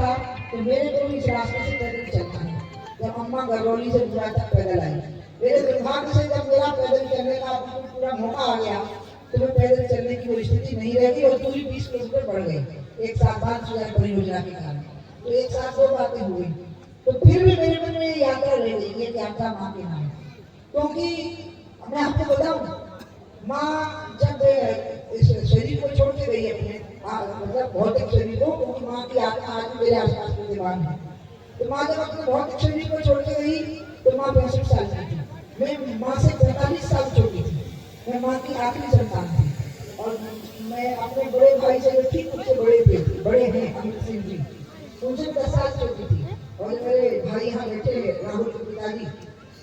था तो मेरे को इस रास्ते से पैदल चलना है। जब अम्मा गरौली से बुरा तक पैदल आई, मेरे दुर्भाग्य से जब मेरा पैदल चलने का पूरा मौका आ गया तो मैं पैदल चलने की कोई स्थिति नहीं रही और दूरी 20 किलोमीटर बढ़ गई एक साल बाद सुधार परियोजना के कारण। तो एक साथ दो बातें हुई, तो फिर भी मेरे मन में यात्रा रह गई, ये यात्रा माँ के नाम। क्योंकि मैं आपको बताऊं, माँ जब इस शरीर को छोड़ के गई अपने मतलब भौतिक शरीर को, क्योंकि माँ की आत्मा आज मेरे आसपास विद्यमान है, तो माँ जब अपने भौतिक शरीर को छोड़ के गई तो माँ 65 साल की थी। मैं माँ से 45 साल छोटी थी। मैं माँ की आखिरी संतान थी और मैं अपने बड़े भाई से जो ठीक मुझसे बड़े हैं अमित सिंह जी, उनसे 10 साल छोटी थी। और मेरे भाई यहाँ बैठे राहुल के पिताजी,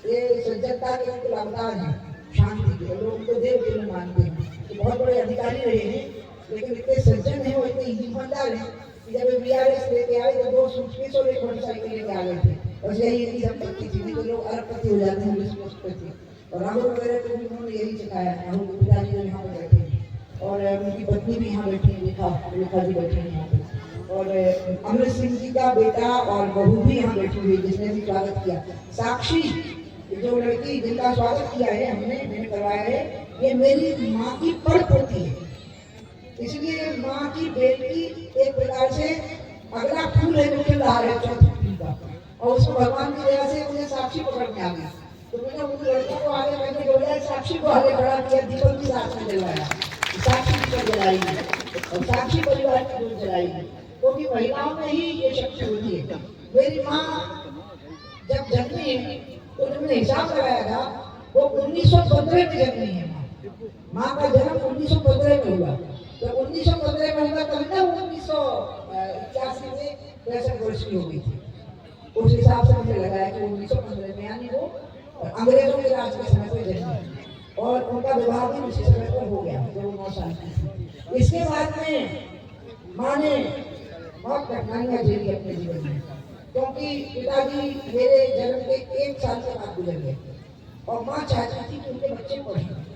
ये सज्जनता के बिल्कुल अवतार हैं, शांति के लोग उनको देव के में मानते हैं। तो बहुत बड़े अधिकारी रहे हैं, लेकिन इतने सज्जन हैं और इतने ईमानदार हैं कि जब बीआरएस लेके आए तो 2 सूटकेस और 1 मोटरसाइकिल लेके आ गए थे। और यही इनकी संपत्ति थी, नहीं तो लोग अरबपति हो जाते हैं इस पोस्ट पे थे। और राहुल वगैरह को भी उन्होंने यही सिखाया। राहुल के पिताजी जो यहाँ पर बैठे हैं और उनकी पत्नी भी यहाँ बैठी है, रेखा जी बैठे हैं यहाँ पे। और अमृत सिंह जी का बेटा और बहू भी यहाँ बैठी हुई, जिसने भी स्वागत किया। साक्षी जो लड़की जिनका स्वागत किया है मैंने करवाया है, ये मेरी माँ की पड़पोती है। इसलिए माँ की बेटी एक प्रकार से अगला फूल है जो खिल रहा है चौथी फूल का, और उसको भगवान की दया से मुझे साक्षी पकड़ में आ गई। तो मैंने उन लड़कों को आगे मैंने बोला, साक्षी को आगे खड़ा किया, दीपक भी साथ में जलवाया, साक्षी दीपक जलाएगी और साक्षी परिवार की दूध जलाएगी, क्योंकि महिलाओं में ही ये शक्ति होती है। मेरी माँ जब जन्मी है तो तुमने हिसाब लगाया था, वो 1915 में जन्मी है। माँ का जन्म 1915 में हुआ, तो 1915 में हुआ तभी ना 1981 में 65 वर्ष की हो गई थी। उस हिसाब से मुझे लगाया कि 1915 में, यानी वो अंग्रेजों के राज के समय पर जन्मी और उनका विवाह भी उसी समय पर हो गया जब वो 9 साल की थी। इसके बाद में माँ ने बहुत कठिनाइयाँ झेली अपने जीवन में, क्योंकि पिताजी मेरे जन्म के 1 साल के बाद गुजर गए और माँ चाहती थी कि उनके बच्चे पढ़ें।